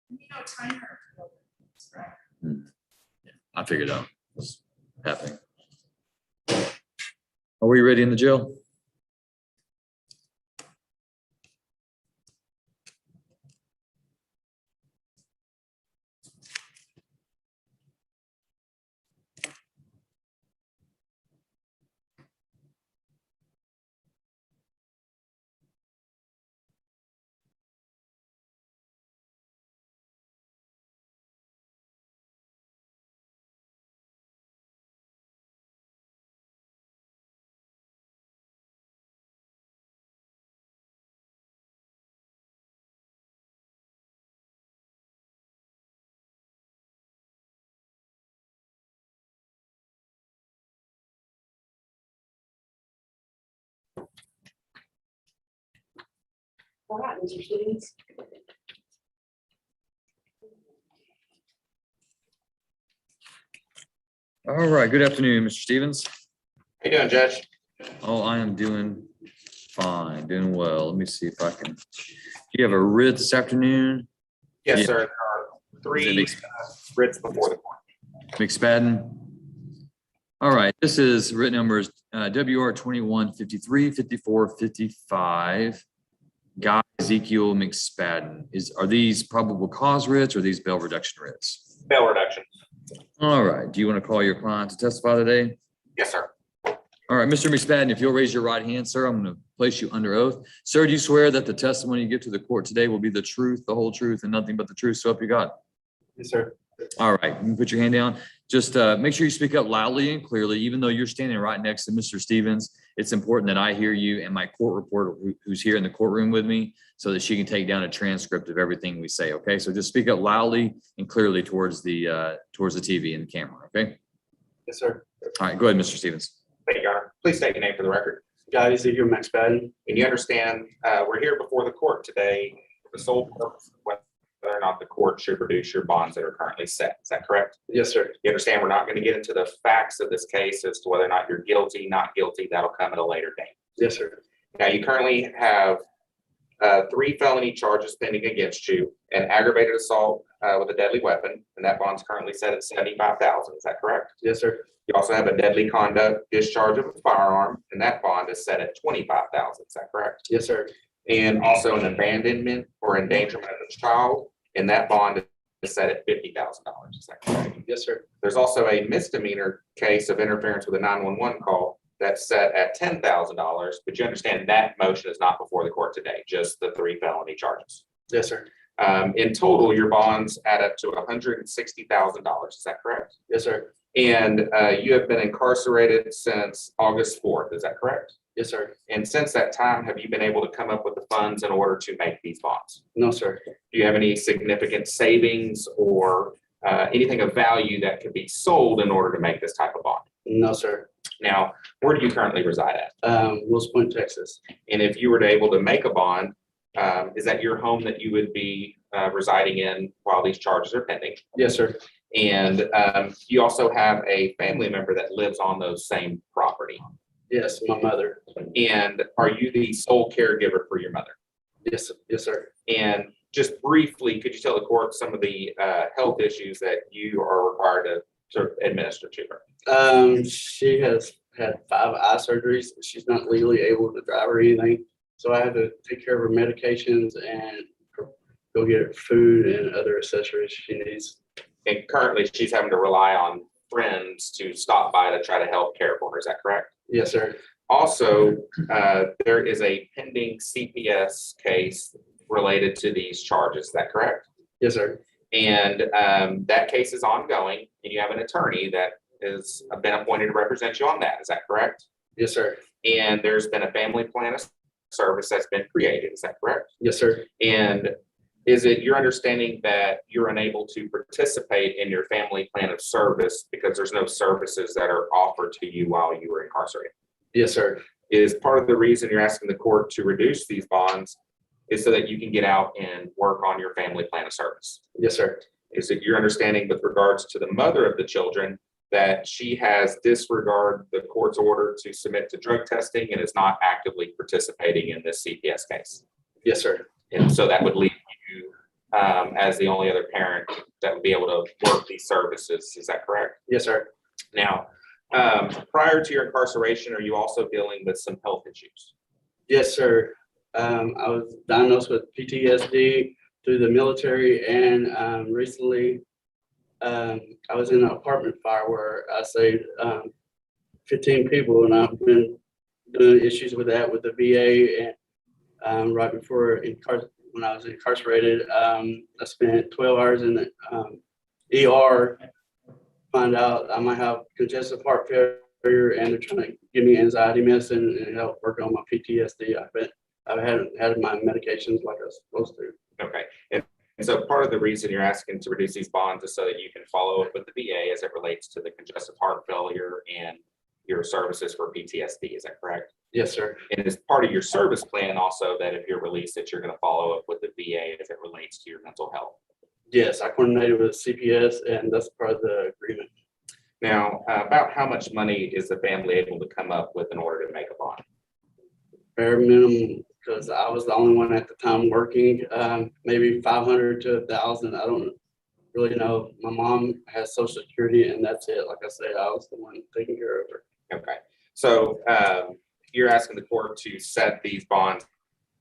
Timer. Right. Yeah, I figured out what's happening. Are we ready in the jail? All right, Mr. Stevens. All right, good afternoon, Mr. Stevens. How you doing, Judge? Oh, I am doing fine, doing well. Let me see if I can. You have a writ this afternoon? Yes, Yeah. sir. There are Is three it writs before the court. McSpadden? All right, this is writ numbers WR 21 53 54 55. Guy Ezekiel McSpadden. Are these probable cause writs or these bail reduction writs? Bail reduction. All right, do you want to call your client to testify today? Yes, sir. All right, Mr. McSpadden, if you'll raise your right hand, sir, I'm going to place you under oath. Sir, do you swear that the testimony you give to the court today will be the truth, the whole truth, and nothing but the truth, so help you God? Yes, sir. All right, you can put your hand down. Just make sure you speak up loudly and clearly, even though you're standing right next to Mr. Stevens. It's important that I hear you and my court reporter who's here in the courtroom with me so that she can take down a transcript of everything we say, okay? So just speak up loudly and clearly towards the TV and the camera, okay? Yes, sir. All right, go ahead, Mr. Stevens. Thank you, Your Honor. Please state your name for the record. Guy Ezekiel McSpadden. And you understand, we're here before the court today for the sole purpose of whether or not the court should reduce your bonds that are currently set. Is that correct? Yes, sir. You understand we're not going to get into the facts of this case as to whether or not you're guilty, not guilty. That'll come at a later date. Yes, sir. Now, you currently have 3 felony charges pending against you: an aggravated assault with a deadly weapon, and that bond's currently set at $75,000. Is that correct? Yes, sir. You also have a deadly conduct discharge of a firearm, and that bond is set at $25,000. Is that correct? Yes, sir. And also an abandonment or endangerment of a child, and that bond is set at $50,000. Is that correct? Yes, sir. There's also a misdemeanor case of interference with a 911 call that's set at $10,000, but you understand that motion is not before the court today, just the 3 felony charges. Yes, sir. In total, your bonds add up to $160,000. Is that correct? Yes, sir. And you have been incarcerated since August 4th. Is that correct? Yes, sir. And since that time, have you been able to come up with the funds in order to make these bonds? No, sir. Do you have any significant savings or anything of value that could be sold in order to make this type of bond? No, sir. Now, where do you currently reside at? Wills Point, Texas. And if you were to able to make a bond, is that your home that you would be residing in while these charges are pending? Yes, sir. And you also have a family member that lives on those same property. Yes, my mother. And are you the sole caregiver for your mother? Yes, yes, sir. And just briefly, could you tell the court some of the health issues that you are required to administer to her? She has had 5 eye surgeries. She's not legally able to drive or anything. So I had to take care of her medications and go get her food and other accessories she needs. And currently, she's having to rely on friends to stop by to try to help care for her. Is that correct? Yes, sir. Also, there is a pending CPS case related to these charges. Is that correct? Yes, sir. And that case is ongoing, and you have an attorney that has been appointed to represent you on that. Is that correct? Yes, sir. And there's been a family plan of service that's been created. Is that correct? Yes, sir. And is it your understanding that you're unable to participate in your family plan of service because there's no services that are offered to you while you were incarcerated? Yes, sir. Is part of the reason you're asking the court to reduce these bonds is so that you can get out and work on your family plan of service? Yes, sir. Is it your understanding with regards to the mother of the children that she has disregarded the court's order to submit to drug testing and is not actively participating in this CPS case? Yes, sir. And so that would leave you as the only other parent that would be able to work these services. Is that correct? Yes, sir. Now, prior to your incarceration, are you also dealing with some health issues? Yes, sir. I was diagnosed with PTSD through the military, and recently I was in an apartment fire where I saved 15 people, and I've been doing issues with that with the VA. And right before when I was incarcerated, I spent 12 hours in the ER. Find out I might have congestive heart failure, and they're trying to give me anxiety medicine and help work on my PTSD. I've had my medications like I was supposed to. Okay. And so part of the reason you're asking to reduce these bonds is so that you can follow up with the VA as it relates to the congestive heart failure and your services for PTSD. Is that correct? Yes, sir. And as part of your service plan also that if you're released, that you're going to follow up with the VA as it relates to your mental health. Yes, I coordinated with CPS, and that's part of the agreement. Now, about how much money is the family able to come up with in order to make a bond? Bare minimum, because I was the only one at the time working, maybe 500 to 1,000. I don't really know. My mom has Social Security, and that's it. Like I said, I was the one taking care of her. Okay. So you're asking the court to set these bonds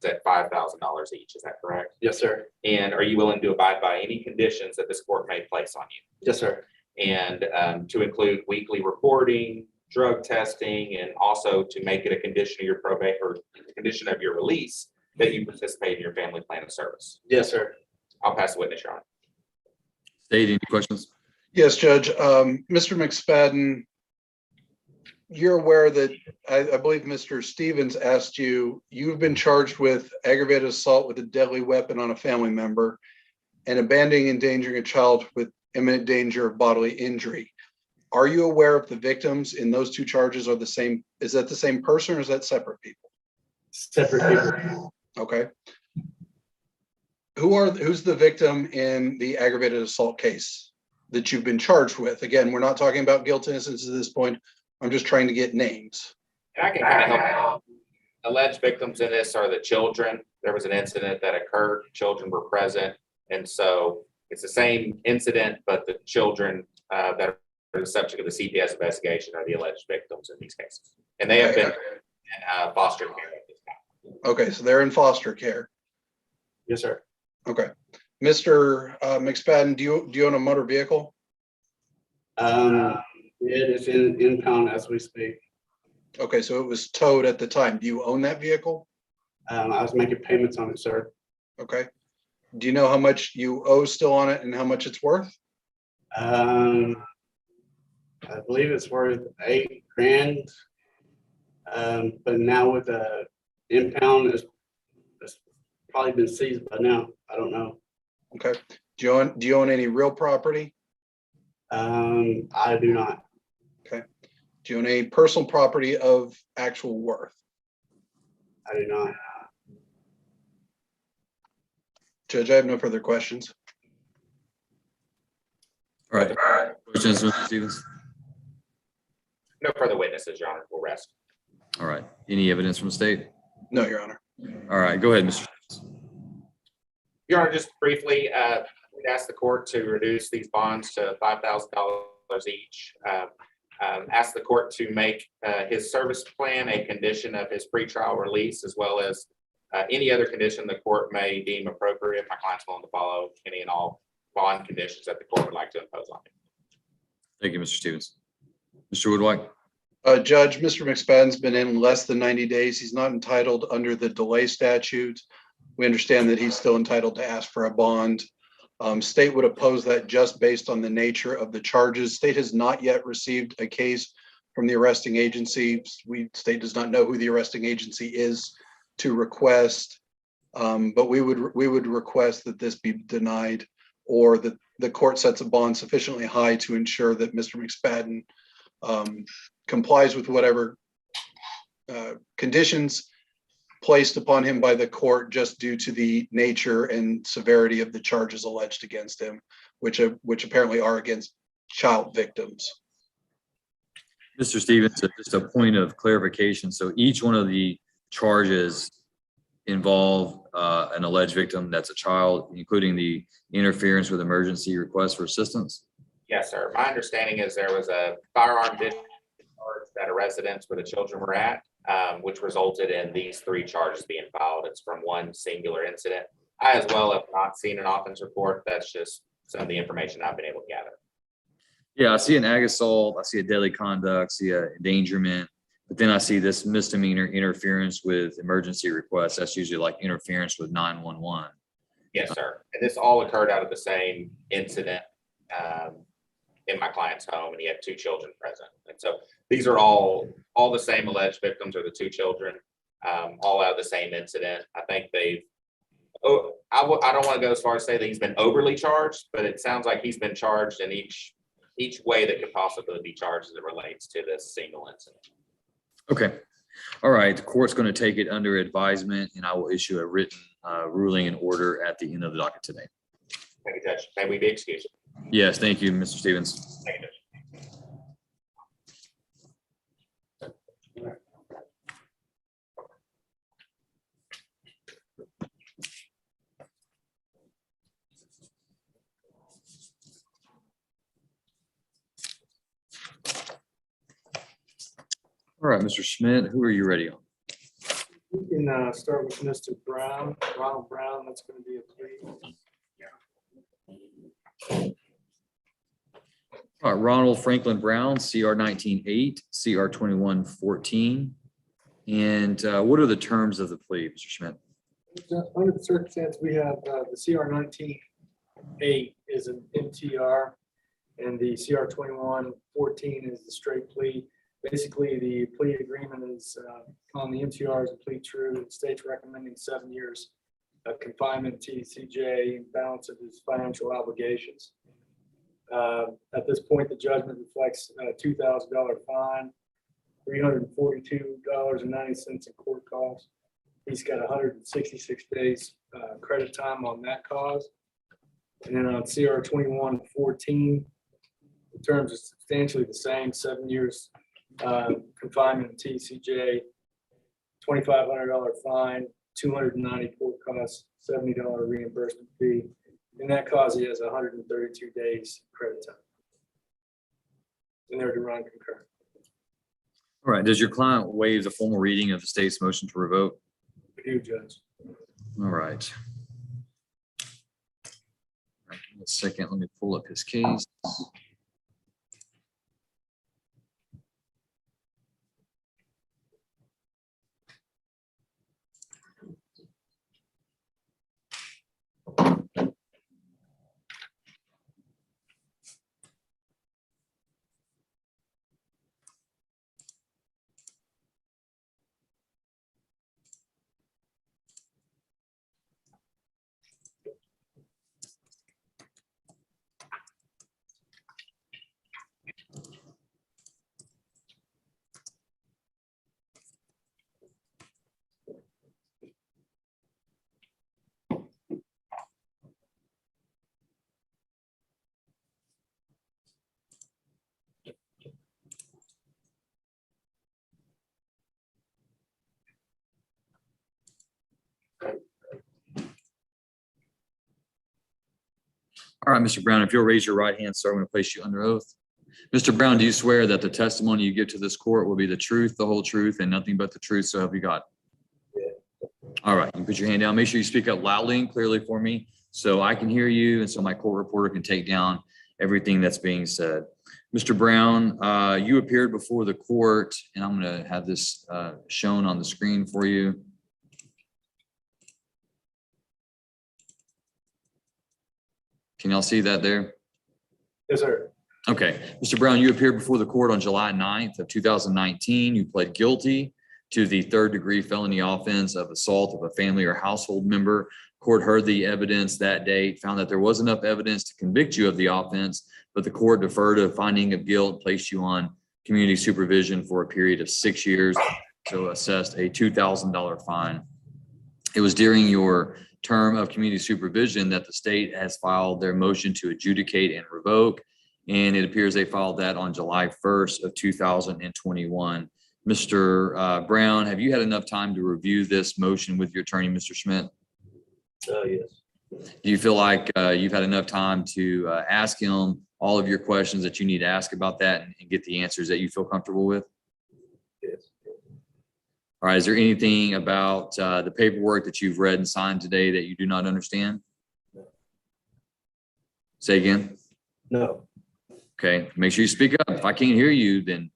at $5,000 each. Is that correct? Yes, sir. And are you willing to abide by any conditions that this court may place on you? Yes, sir. And to include weekly reporting, drug testing, and also to make it a condition of your probate or a condition of your release that you participate in your family plan of service. Yes, sir. I'll pass the witness, Your Honor. State, any questions? Yes, Judge. Mr. McSpadden, you're aware that I believe Mr. Stevens asked you, you've been charged with aggravated assault with a deadly weapon on a family member and abandoning and endangering a child with imminent danger of bodily injury. Are you aware if the victims in those two charges are the same? Is that the same person or is that separate people? Separate people. Okay. Who's the victim in the aggravated assault case that you've been charged with? Again, we're not talking about guilt innocence at this point. I'm just trying to get names. And I can kind of help. Alleged victims in this are the children. There was an incident that occurred. Children were present. And so it's the same incident, but the children that are the subject of the CPS investigation are the alleged victims in these cases. And they have been in foster care at this time. Okay, so they're in foster care. Yes, sir. Okay. Mr. McSpadden, do you own a motor vehicle? It is in impound as we speak. Okay, so it was towed at the time. Do you own that vehicle? I was making payments on it, sir. Okay. Do you know how much you owe still on it and how much it's worth? I believe it's worth $8,000. But now with the impound, it's probably been seized by now. I don't know. Okay. Do you own any real property? I do not. Okay. Do you own any personal property of actual worth? I do not. Judge, I have no further questions. All right. Questions, Mr. Stevens? No further witnesses, Your Honor. We'll rest. All right. Any evidence from the state? No, Your Honor. All right. Go ahead, Mr. Stevens. Your Honor, just briefly, we'd ask the court to reduce these bonds to $5,000 each. Ask the court to make his service plan a condition of his pretrial release, as well as any other condition the court may deem appropriate. My client's willing to follow any and all bond conditions that the court would like to impose on him. Thank you, Mr. Stevens. Mr. Woodwhite. Judge, Mr. McSpadden's been in less than 90 days. He's not entitled under the delay statute. We understand that he's still entitled to ask for a bond. State would oppose that just based on the nature of the charges. State has not yet received a case from the arresting agency. State does not know who the arresting agency is to request, but we would request that this be denied, or that the court sets a bond sufficiently high to ensure that Mr. McSpadden complies with whatever conditions placed upon him by the court, just due to the nature and severity of the charges alleged against him, which apparently are against child victims. Mr. Stevens, just a point of clarification. So each one of the charges involve an alleged victim that's a child, including the interference with emergency requests for assistance? Yes, sir. My understanding is there was a firearm discharge at a residence where the children were at, which resulted in these 3 charges being filed. It's from one singular incident. I as well have not seen an offense report. That's just some of the information I've been able to gather. Yeah, I see an ag assault, I see a deadly conduct, see a endangerment, but then I see this misdemeanor interference with emergency requests. That's usually like interference with 911. Yes, sir. And this all occurred out of the same incident in my client's home, and he had 2 children present. And so these are all the same alleged victims are the 2 children, all out of the same incident. I think I don't want to go as far as say that he's been overly charged, but it sounds like he's been charged in each way that could possibly be charged as it relates to this single incident. Okay. All right. The court's going to take it under advisement, and I will issue a written ruling and order at the end of the docket today. Thank you, Judge. May we be excused? Yes, thank you, Mr. Stevens. Thank you, Judge. All right, Mr. Schmidt, who are you ready on? We can start with Mr. Brown, Ronald Brown, that's going to be a plea. All right, Ronald Franklin Brown, CR 19-8, CR 21-14. And what are the terms of the plea, Mr. Schmidt? Under the circumstance, we have the CR 19-8 is an MTR, and the CR 21-14 is the straight plea. Basically, the plea agreement is on the MTR is a plea true. The state's recommending 7 years of confinement, TCJ, and balance of his financial obligations. At this point, the judgment reflects a $2,000 fine, $342.90 in court costs. He's got 166 days credit time on that cause. And then on CR 21-14, the terms are substantially the same, 7 years confinement, TCJ, $2,500 fine, 290 court costs, $70 reimbursement fee. And that cause he has 132 days credit time. And they're to run concurrent. All right, does your client waive the formal reading of the state's motion to revoke? We do, Judge. All right. All right, give me a second, let me pull up his case. All right, Mr. Brown, if you'll raise your right hand, sir, I'm going to place you under oath. Mr. Brown, do you swear that the testimony you give to this court will be the truth, the whole truth, and nothing but the truth, so help you God? Yeah. All right, you put your hand down. Make sure you speak up loudly and clearly for me so I can hear you and so my court reporter can take down everything that's being said. Mr. Brown, you appeared before the court, and I'm going to have this shown on the screen for you. Can y'all see that there? Yes, sir. Okay, Mr. Brown, you appeared before the court on July 9th of 2019. You pled guilty to the 3rd-degree felony offense of assault of a family or household member. Court heard the evidence that date, found that there was enough evidence to convict you of the offense, but the court deferred a finding of guilt, placed you on community supervision for a period of 6 years, so assessed a $2,000 fine. It was during your term of community supervision that the state has filed their motion to adjudicate and revoke. And it appears they filed that on July 1st of 2021. Mr. Brown, have you had enough time to review this motion with your attorney, Mr. Schmidt? Yes. Do you feel like you've had enough time to ask him all of your questions that you need to ask about that and get the answers that you feel comfortable with? Yes. All right, is there anything about the paperwork that you've read and signed today that you do not understand? Say again. No. Okay, make sure you speak up. If I can't hear you, then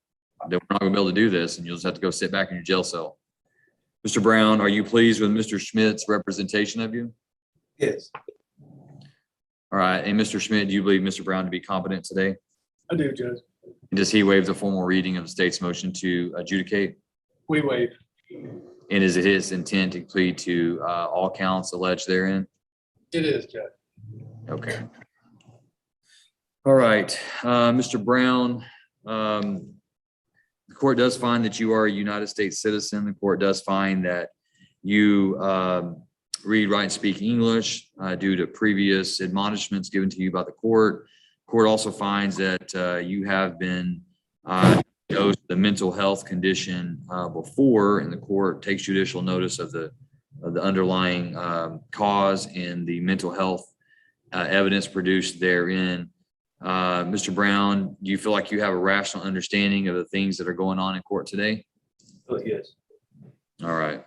we're not gonna be able to do this and you'll just have to go sit back in your jail cell. Mr. Brown, are you pleased with Mr. Schmidt's representation of you? Yes. All right, and Mr. Schmidt, do you believe Mr. Brown to be competent today? I do, Judge. And does he waive the formal reading of the state's motion to adjudicate? We waive. And is it his intent to plead to all counts alleged therein? It is, Judge. Okay. All right, Mr. Brown, the court does find that you are a United States citizen. The court does find that you read, write, and speak English due to previous admonishments given to you by the court. Court also finds that you have been diagnosed with a mental health condition before, and the court takes judicial notice of the underlying cause and the mental health evidence produced therein. Mr. Brown, do you feel like you have a rational understanding of the things that are going on in court today? Yes. All right.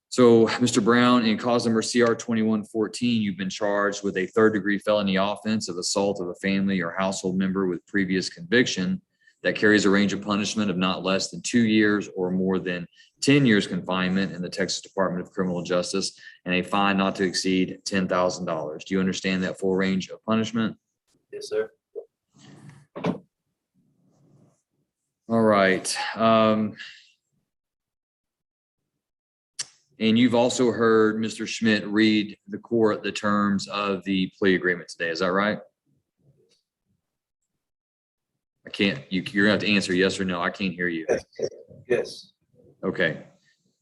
So, Mr. Brown, in cause number CR 2114, you've been charged with a third-degree felony offense of assault of a family or household member with previous conviction that carries a range of punishment of not less than 2 years or more than 10 years confinement in the Texas Department of Criminal Justice and a fine not to exceed $10,000. Do you understand that full range of punishment? Yes, sir. All right. And you've also heard Mr. Schmidt read the court the terms of the plea agreement today. Is that right? I can't, you're gonna have to answer yes or no. I can't hear you. Yes. Okay.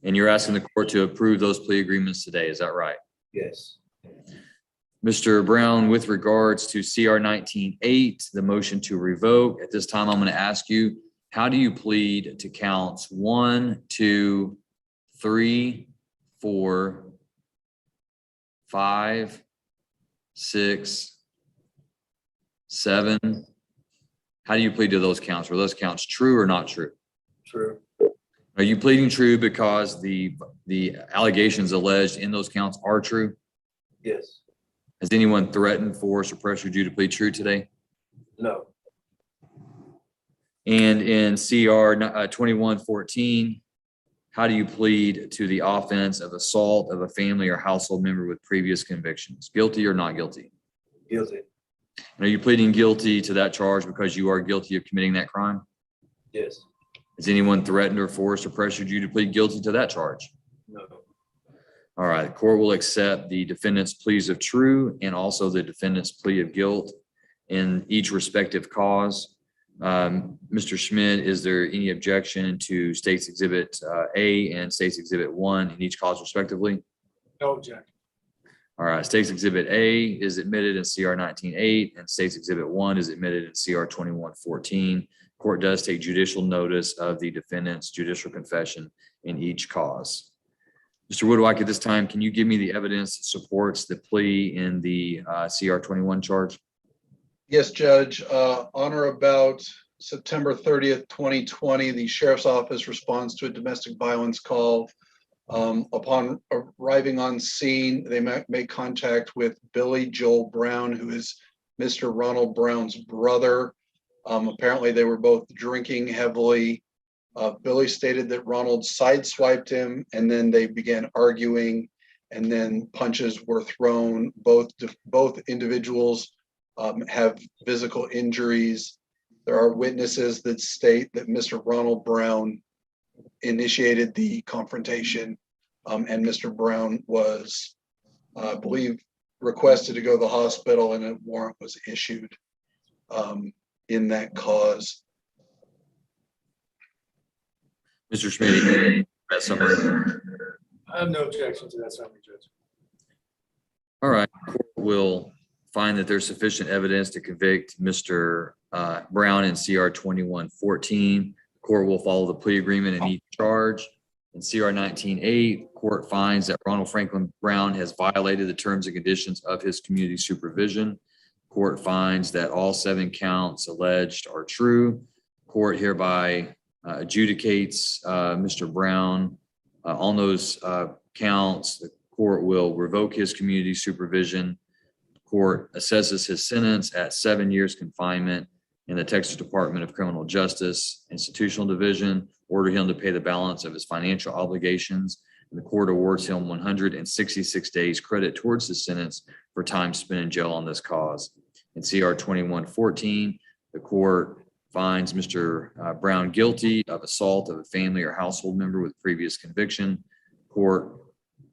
And you're asking the court to approve those plea agreements today. Is that right? Yes. Mr. Brown, with regards to CR 19-8, the motion to revoke, at this time, I'm going to ask you, how do you plead to counts 1, 2, 3, 4, 5, 6, 7? How do you plead to those counts? Were those counts true or not true? True. Are you pleading true because the allegations alleged in those counts are true? Yes. Has anyone threatened, forced, or pressured you to plead true today? No. And in CR 2114, how do you plead to the offense of assault of a family or household member with previous convictions? Guilty or not guilty? Guilty. And are you pleading guilty to that charge because you are guilty of committing that crime? Yes. Has anyone threatened or forced or pressured you to plead guilty to that charge? No. All right, the court will accept the defendant's pleas of true and also the defendant's plea of guilt in each respective cause. Mr. Schmidt, is there any objection to State's Exhibit A and State's Exhibit 1 in each cause respectively? No objection. All right, State's Exhibit A is admitted in CR 19-8 and State's Exhibit 1 is admitted in CR 2114. Court does take judicial notice of the defendant's judicial confession in each cause. Mr. Woodwike, at this time, can you give me the evidence that supports the plea in the CR 21 charge? Yes, Judge. On or about September 30th, 2020, the Sheriff's Office responds to a domestic violence call. Upon arriving on scene, they make contact with Billy Joel Brown, who is Mr. Ronald Brown's brother. Apparently, they were both drinking heavily. Billy stated that Ronald sideswiped him, and then they began arguing, and then punches were thrown. Both individuals have physical injuries. There are witnesses that state that Mr. Ronald Brown initiated the confrontation, and Mr. Brown was, I believe, requested to go to the hospital, and a warrant was issued in that cause. Mr. Schmidt, that summary. I have no objection to that summary, Judge. All right, court will find that there's sufficient evidence to convict Mr. Brown in CR 2114. Court will follow the plea agreement in each charge. In CR 19-8, court finds that Ronald Franklin Brown has violated the terms and conditions of his community supervision. Court finds that all 7 counts alleged are true. Court hereby adjudicates Mr. Brown on those counts. The court will revoke his community supervision. Court assesses his sentence at 7 years confinement in the Texas Department of Criminal Justice Institutional Division, order him to pay the balance of his financial obligations. And the court awards him 166 days credit towards his sentence for time spent in jail on this cause. In CR 21-14, the court finds Mr. Brown guilty of assault of a family or household member with previous conviction. Court,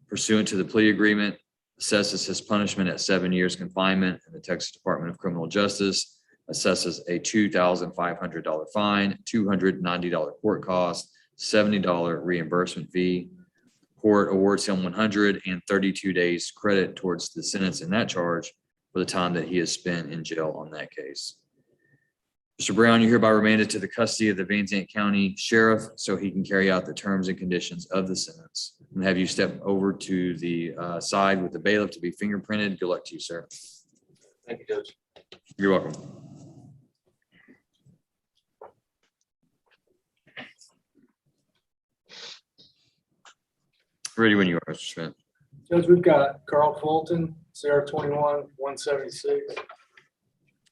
pursuant to the plea agreement, assesses his punishment at 7 years confinement in the Texas Department of Criminal Justice, assesses a $2,500 fine, $290 court cost, $70 reimbursement fee. Court awards him 132 days credit towards the sentence in that charge for the time that he has spent in jail on that case. Mr. Brown, you're hereby remanded to the custody of the Van Zandt County Sheriff so he can carry out the terms and conditions of the sentence. And have you step over to the side with the bailiff to be fingerprinted. Good luck to you, sir. Thank you, Judge. You're welcome. Ready when you are, Mr. Schmidt. Judge, we've got Carl Fulton, CR 21-176.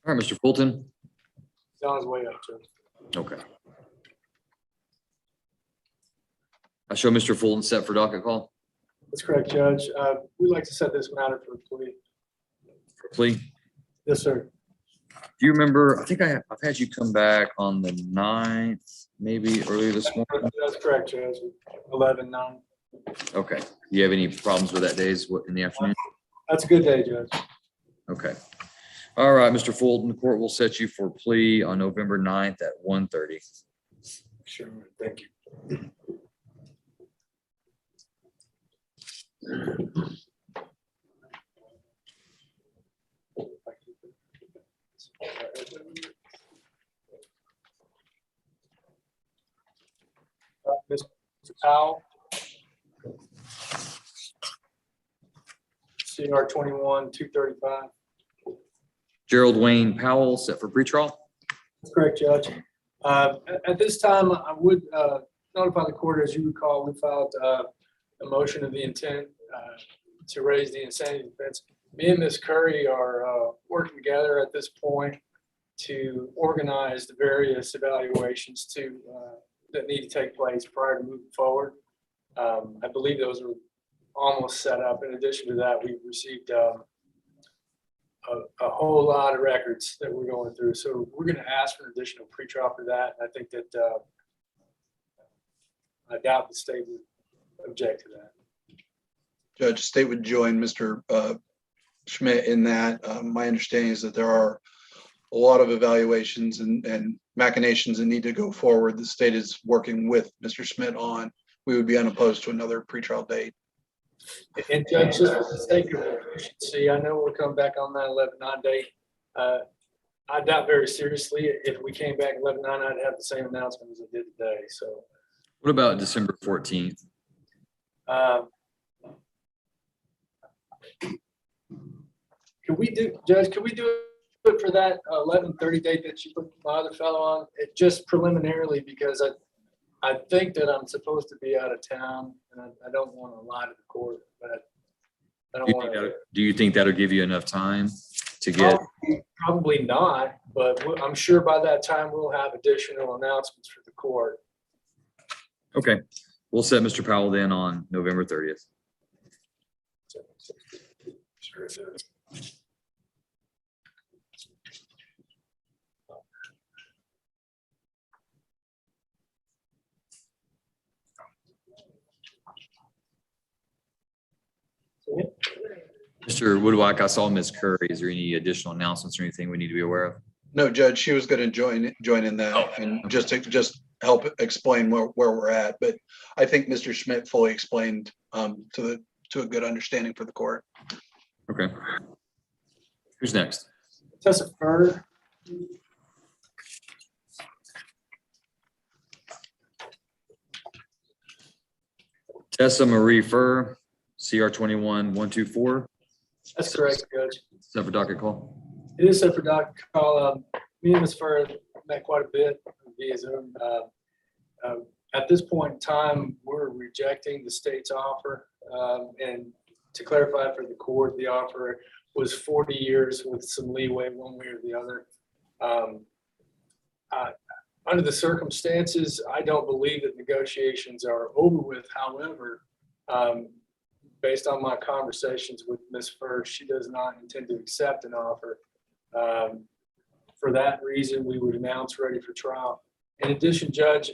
All right, Mr. Fulton. He's on his way up, Judge. Okay. I show Mr. Fulton set for docket call That's correct, Judge. We'd like to set this matter for a plea. for plea. Yes, sir. Do you remember, I think I've had you come back on the 9th, maybe earlier this morning. That's correct, Judge. 11-9. Okay. Do you have any problems with that days in the afternoon? That's a good day, Judge. Okay. All right, Mr. Fulton, the court will set you for plea on November 9th at 1:30. Sure, thank you. Mr. Powell. CR 21-235. Gerald Wayne Powell set for pretrial. That's correct, Judge. At this time, I would notify the court, as you recall, we filed a motion of the intent to raise the insanity defense. Me and Ms. Curry are working together at this point to organize the various evaluations that need to take place prior to moving forward. I believe those are almost set up. In addition to that, we've received a whole lot of records that we're going through. So we're going to ask for an additional pretrial for that. I think that I doubt the state would object to that. Judge, state would join Mr. Schmidt in that. My understanding is that there are a lot of evaluations and machinations that need to go forward. The state is working with Mr. Schmidt on. We would be unopposed to another pretrial date. And Judge, just for the sake of efficiency, I know we'll come back on that 11-9 date. I doubt very seriously if we came back 11-9, I'd have the same announcement as I did today. So What about December 14th? Can we do, Judge, can we do it for that 11:30 date that you put my other fellow on? It just preliminarily, because I think that I'm supposed to be out of town and I don't want to lie to the court, but I don't want to. Do you think that'll give you enough time to get? Probably not, but I'm sure by that time we'll have additional announcements for the court. Okay, we'll set Mr. Powell then on November 30th. Sure it is. Mr. Woodwhack, I saw Ms. Curry. Is there any additional announcements or anything we need to be aware of? No, Judge, she was going to join in that and just help explain where we're at. But I think Mr. Schmidt fully explained to a good understanding for the court. Okay. Who's next? Tessa Furlow. Tessa Marie Fur, CR 21-124, That's correct, Judge. set for docket call. It is set for doc call. Me and Ms. Fur met quite a bit via Zoom. At this point in time, we're rejecting the state's offer. And to clarify for the court, the offer was 40 years with some leeway one way or the other. Under the circumstances, I don't believe that negotiations are over with. However, based on my conversations with Ms. Fur, she does not intend to accept an offer. For that reason, we would announce ready for trial. In addition, Judge,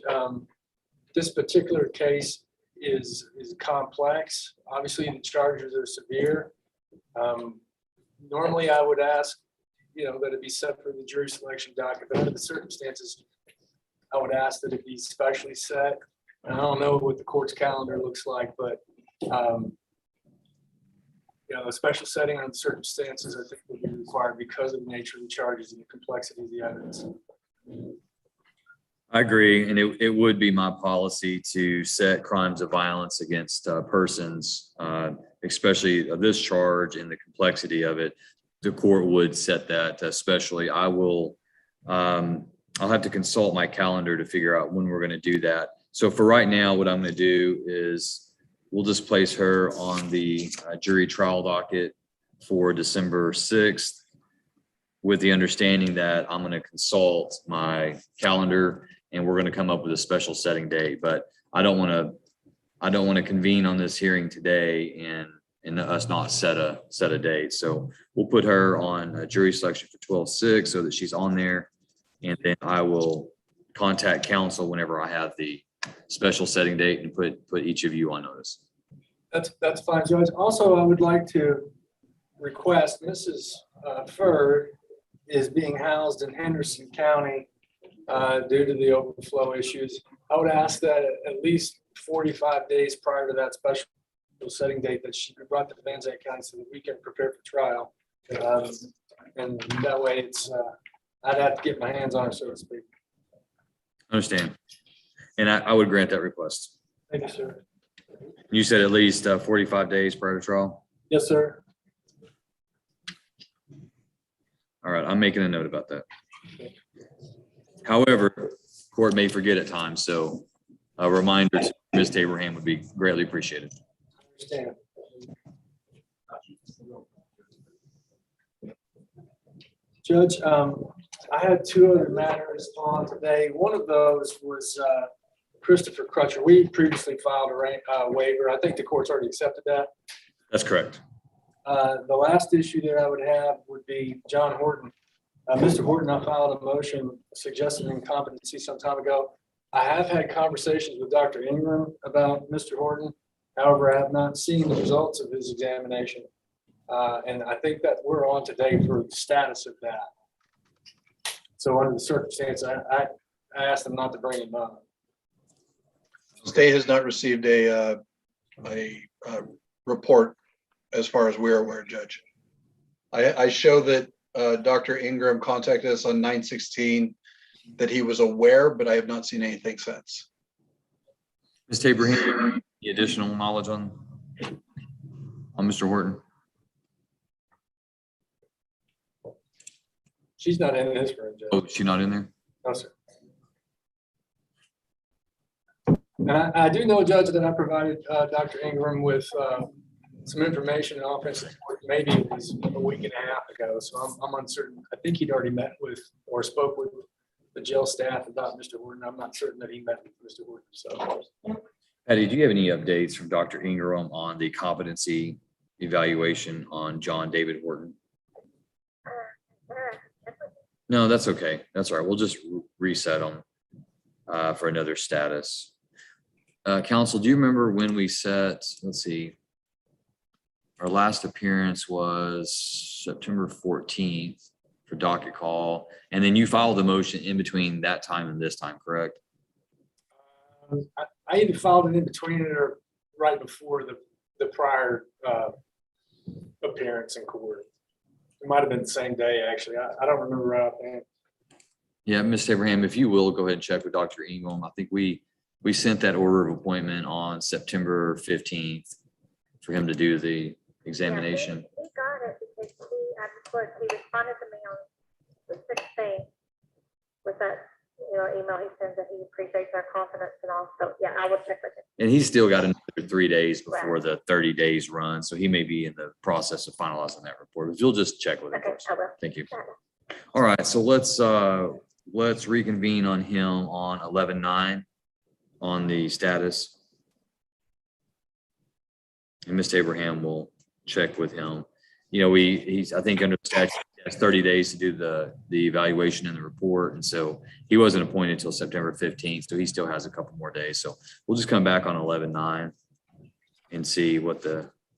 this particular case is complex. Obviously, the charges are severe. Normally, I would ask, that it be set for the jury selection docket, but under the circumstances, I would ask that it be specially set. And I don't know what the court's calendar looks like, but a special setting under the circumstances, I think would be required because of the nature of the charges and the complexity of the evidence. I agree, and it would be my policy to set crimes of violence against persons, especially of this charge and the complexity of it. The court would set that especially. I'll have to consult my calendar to figure out when we're going to do that. So for right now, what I'm going to do is we'll just place her on the jury trial docket for December 6th with the understanding that I'm going to consult my calendar and we're going to come up with a special setting date. But I don't want to convene on this hearing today and us not set a date. So we'll put her on a jury selection for 12/6 so that she's on there. And then I will contact counsel whenever I have the special setting date and put each of you on notice. That's fine, Judge. Also, I would like to request Mrs. Furr is being housed in Henderson County due to the overflow issues. I would ask that at least 45 days prior to that special setting date that she be brought to Van Zandt County so that we can prepare for trial. And that way I'd have to get my hands on her, so to speak. Understand. And I would grant that request. Thank you, sir. You said at least 45 days prior to trial? Yes, sir. All right, I'm making a note about that. However, court may forget at times, so a reminder to Ms. Abraham would be greatly appreciated. Understand. Judge, I had two other matters on today. One of those was Christopher Crutcher. We previously filed a waiver. I think the court's already accepted that. That's correct. The last issue that I would have would be John Horton. Mr. Horton, I filed a motion suggesting incompetency some time ago. I have had conversations with Dr. Ingram about Mr. Horton. However, I have not seen the results of his examination. And I think that we're on today for the status of that. So under the circumstance, I asked them not to bring him up. State has not received a report as far as we're aware, Judge. I show that Dr. Ingram contacted us on 9/16, that he was aware, but I have not seen anything since. Ms. Abraham, any additional knowledge on Mr. Horton? She's not in this room, Judge. Oh, is she not in there? No, sir. And I do know, Judge, that I provided Dr. Ingram with some information in offensive support. Maybe it was a week and a half ago, so I'm uncertain. I think he'd already met with or spoke with the jail staff about Mr. Horton. I'm not certain that he met with Mr. Horton. So, Patty, do you have any updates from Dr. Ingram on the competency evaluation on John David Horton? No, that's okay. That's all right. We'll just reset them for another status. Counsel, do you remember when we set, let's see, our last appearance was September 14th for docket call, and then you filed the motion in between that time and this time, correct? I either filed it in between it or right before the prior appearance in court. It might have been the same day, actually. I don't remember right offhand. Yeah, Ms. Abraham, if you will, go ahead and check with Dr. Ingram. I think we We sent that order of appointment on September 15th for him to do the examination. He got it because he responded to me on the 16th with that, email he sends that he appreciates our confidence and all. So yeah, I will check with him. And he's still got another 3 days before the 30 days run. So he may be in the process of finalizing that report. If you'll just check with him Okay, first. I will. Thank you. All right, so let's reconvene on him on 11/9 on the status. And Mr. Abraham will check with him. He's, I think under the statute, he has 30 days to do the evaluation and the report. And so he wasn't appointed until September 15th. So he still has a couple more days. So we'll just come back on 11/9 and see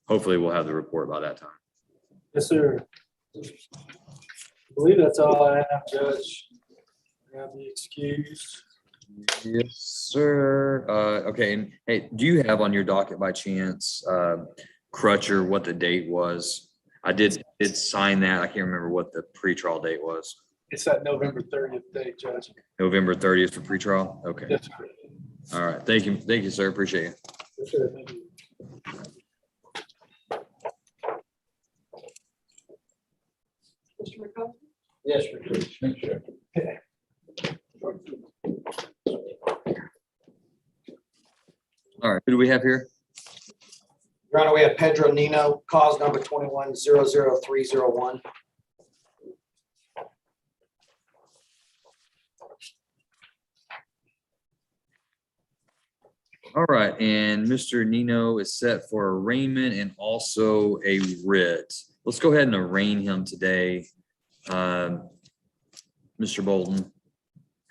hopefully we'll have the report by that time. Yes, sir. I believe that's all I have, Judge. Have the excuse. Yes, sir. Okay, and hey, do you have on your docket by chance, Crutcher, what the date was? I did sign that. I can't remember what the pretrial date was. It's that November 30th date, Judge. November 30th for pretrial? Okay. Yes, sir. All right. Thank you. Thank you, sir. Appreciate it. Yes, sir. Thank you. Mr. McCollum? Yes, sir. All right. Who do we have here? Your Honor, we have Pedro Nino, cause number 21-00301. All right. And Mr. Nino is set for arraignment and also a writ. Let's go ahead and arraign him today. Mr. Bolton,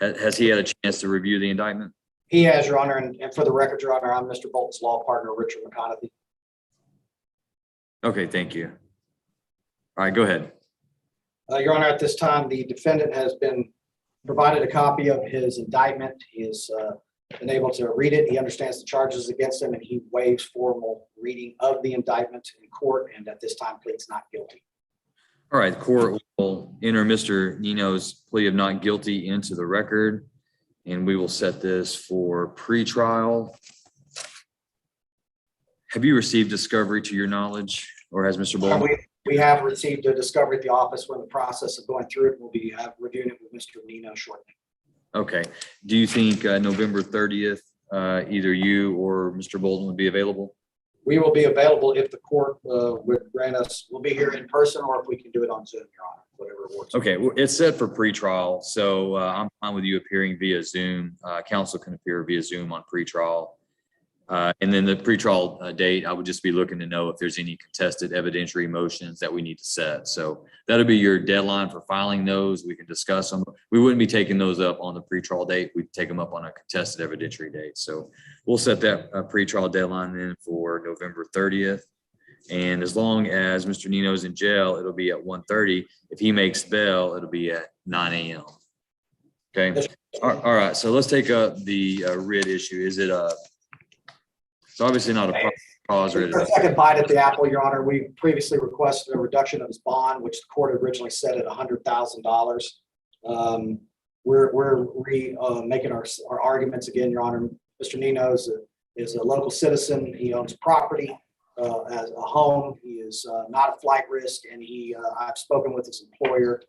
has he had a chance to review the indictment? He has, Your Honor, and for the record, Your Honor, I'm Mr. Bolton's law partner, Richard McConaughey. Okay, thank you. All right, go ahead. Your Honor, at this time, the defendant has been provided a copy of his indictment. He has been able to read it. He understands the charges against him, and he waives formal reading of the indictment in court, and at this time pleads not guilty. All right, the court will enter Mr. Nino's plea of not guilty into the record, and we will set this for pretrial. Have you received discovery to your knowledge, or has Mr. Bolton? We have received a discovery at the office. We're in the process of going through it. We'll be reviewing it with Mr. Nino shortly. Okay. Do you think November 30th, either you or Mr. Bolton would be available? We will be available if the court would grant us, we'll be here in person, or if we can do it on Zoom, Your Honor, whatever works. Okay, well, it's set for pretrial, so I'm fine with you appearing via Zoom. Counsel can appear via Zoom on pretrial. And then the pretrial date, I would just be looking to know if there's any contested evidentiary motions that we need to set. So that'll be your deadline for filing those. We can discuss them. We wouldn't be taking those up on the pretrial date. We'd take them up on a contested evidentiary date. So we'll set that pretrial deadline then for November 30th. And as long as Mr. Nino's in jail, it'll be at 1:30. If he makes bail, it'll be at 9 a.m. Okay. All right. So let's take up the writ issue. Is it it's obviously not a proper cause writ. For a second bite at the apple, Your Honor, we previously requested a reduction of his bond, which the court originally set at $100,000. We're making our arguments again, Your Honor. Mr. Nino is a local citizen. He owns property as a home. He is not a flight risk, and I've spoken with his employer,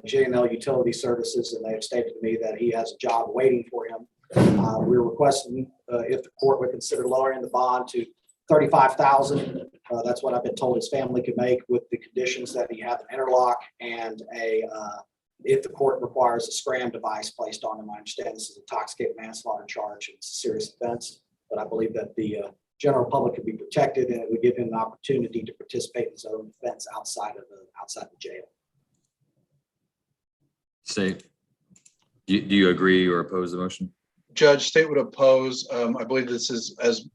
J&L Utility Services, and they have stated to me that he has a job waiting for him. We're requesting if the court would consider lowering the bond to $35,000. That's what I've been told his family could make, with the conditions that he have an interlock and if the court requires a scram device placed on him. I understand this is a intoxicated manslaughter charge. It's a serious offense, but I believe that the general public could be protected, and it would give him an opportunity to participate in his own defense outside the jail. State, do you agree or oppose the motion? Judge, state would oppose. I believe this is, as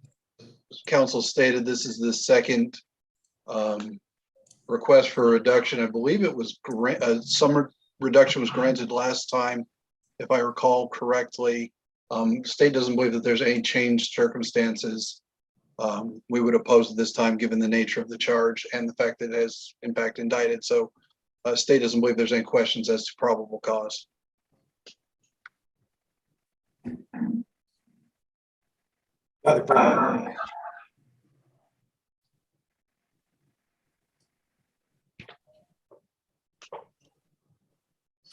counsel stated, this is the second request for a reduction. I believe it was some reduction was granted last time, if I recall correctly. State doesn't believe that there's any changed circumstances. We would oppose this time, given the nature of the charge and the fact that it has in fact indicted. So state doesn't believe there's any questions as to probable cause. Other-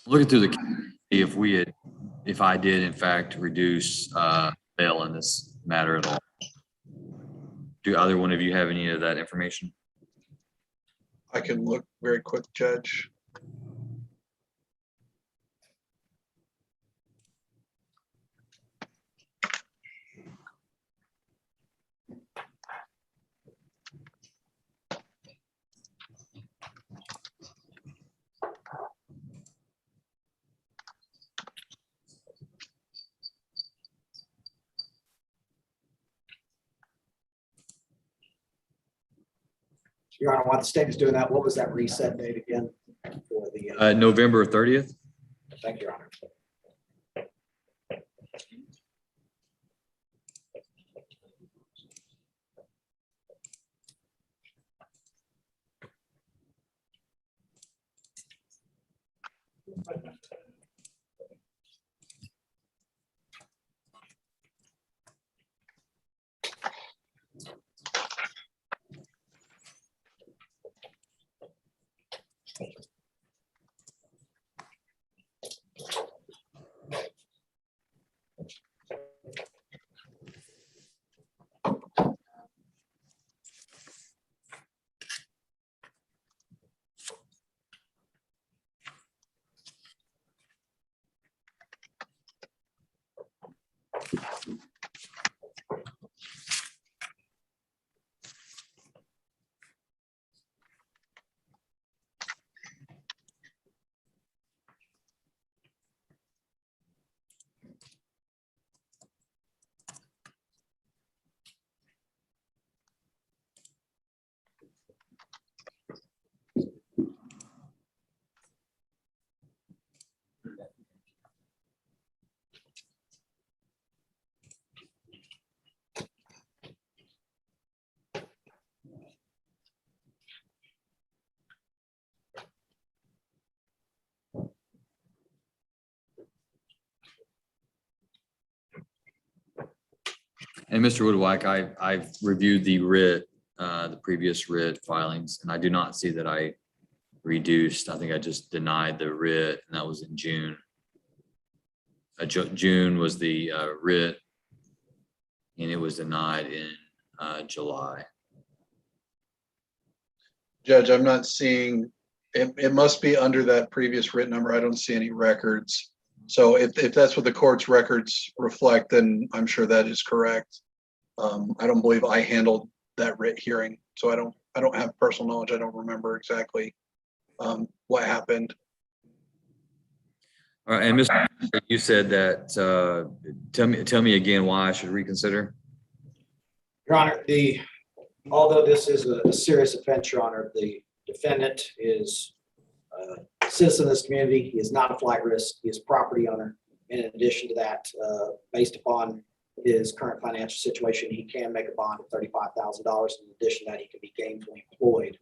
Looking through if I did in fact reduce bail in this matter at all. Do either one of you have any of that information? I can look very quick, Judge. Your Honor, while the state is doing that, what was that reset date again for the, November 30th. thank you, Your Honor. And Mr. Woodwike, I've reviewed the writ, the previous writ filings, and I do not see that I reduced. I think I just denied the writ, and that was in June. June was the writ, and it was denied in July. Judge, I'm not seeing, it must be under that previous writ number. I don't see any records. So if that's what the court's records reflect, then I'm sure that is correct. I don't believe I handled that writ hearing, so I don't have personal knowledge. I don't remember exactly what happened. All right, and Mr. You said that, tell me again why I should reconsider. Your Honor, although this is a serious offense, Your Honor, the defendant is a citizen of this community. He is not a flight risk. He is a property owner. In addition to that, based upon his current financial situation, he can make a bond of $35,000. In addition to that, he can be gainfully employed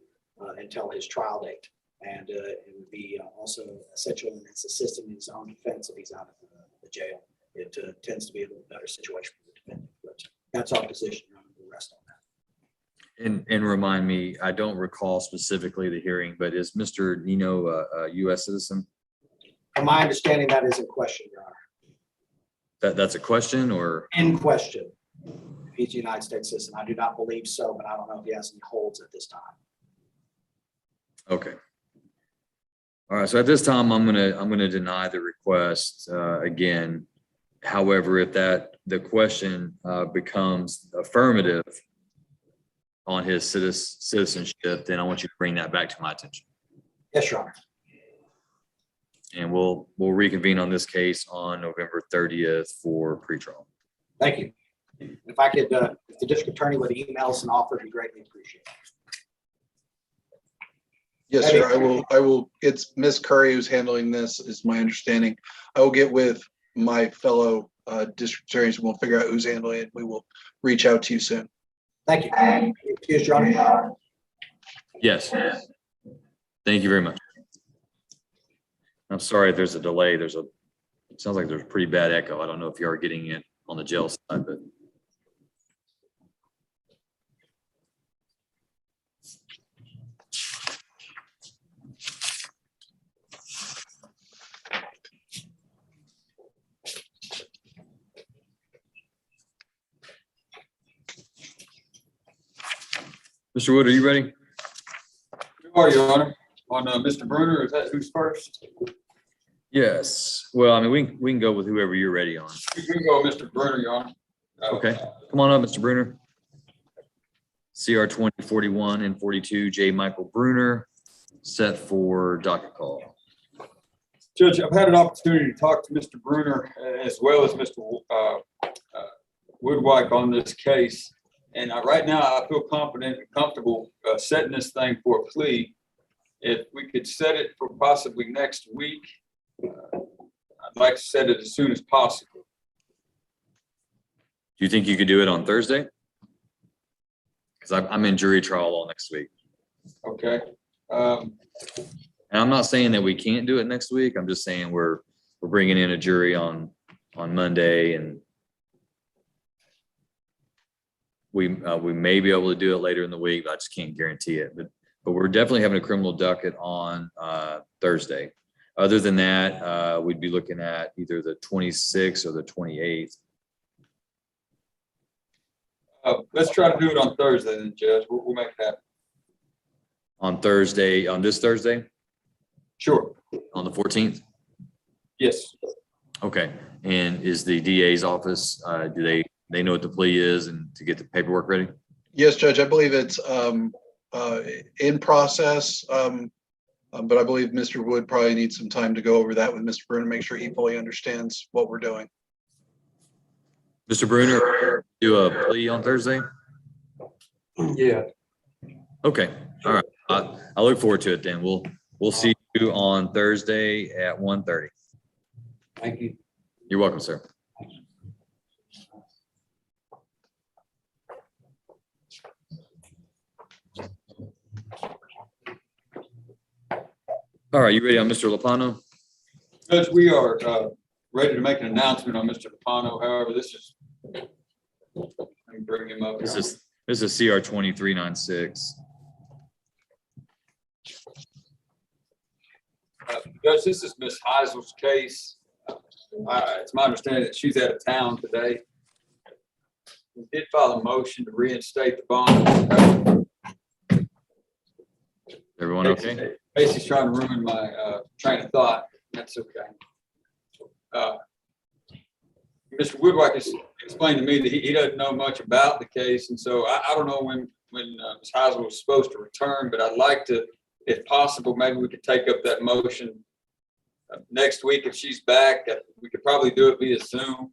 until his trial date. And it would be also essentially it's assisting in his own defense if he's out of the jail. It tends to be a little better situation for the defendant. But that's our position. Your Honor. We'll rest on that. And remind me, I don't recall specifically the hearing, but is Mr. Nino a U.S. citizen? From my understanding, that is in question, Your Honor. That's a question, or? In question. He's a United States citizen. I do not believe so, but I don't know if he has any holds at this time. Okay. All right, so at this time, I'm gonna deny the request again. However, if the question becomes affirmative on his citizenship, then I want you to bring that back to my attention. Yes, Your Honor. And we'll reconvene on this case on November 30th for pretrial. Thank you. If I could, if the district attorney would email us an offer, it'd be greatly appreciated. Yes, sir. I will. It's Ms. Curry who's handling this, is my understanding. I will get with my fellow district attorneys and we'll figure out who's handling it. We will reach out to you soon. Thank you. Excuse, Your Honor. Yes. Thank you very much. I'm sorry if there's a delay. It sounds like there's a pretty bad echo. I don't know if you are getting it on the jail side, but. Mr. Wood, are you ready? Who are you, Your Honor? On Mr. Bruner, is that who's first? Yes. Well, I mean, we can go with whoever you're ready on. You can go, Mr. Bruner, Your Honor. Okay, come on up, Mr. Bruner. CR 2041 and 42, J. Michael Bruner, set for docket call. Judge, I've had an opportunity to talk to Mr. Bruner as well as Mr. Woodwike on this case. And right now I feel confident and comfortable setting this thing for a plea. If we could set it for possibly next week, I'd like to set it as soon as possible. Do you think you could do it on Thursday? Because I'm in jury trial all next week. Okay. And I'm not saying that we can't do it next week. I'm just saying we're bringing in a jury on Monday, and we may be able to do it later in the week, but I just can't guarantee it. But we're definitely having a criminal docket on Thursday. Other than that, we'd be looking at either the 26th or the 28th. Let's try to do it on Thursday then, Judge. We'll make that. On Thursday, on this Thursday, Sure. on the 14th? Yes. Okay. And is the DA's office, do they know what the plea is and to get the paperwork ready? Yes, Judge, I believe it's in process. But I believe Mr. Wood probably needs some time to go over that with Mr. Bruner, make sure he fully understands what we're doing. Mr. Bruner, do a plea on Thursday? Yeah. Okay. All right. I look forward to it then. We'll see you on Thursday at 1:30. Thank you. You're welcome, sir. All right, you ready on Mr. Lopano? Judge, we are ready to make an announcement on Mr. Capano. However, this is, let me bring him up. This is CR 2396. Judge, this is Ms. Heisel's case. It's my understanding that she's out of town today. We did file a motion to reinstate the bond. Everyone okay? Basically trying to ruin my train of thought. That's okay. Mr. Woodwike has explained to me that he doesn't know much about the case, and so I don't know when Ms. Heisel was supposed to return, but I'd like to, if possible, maybe we could take up that motion next week if she's back. We could probably do it via Zoom.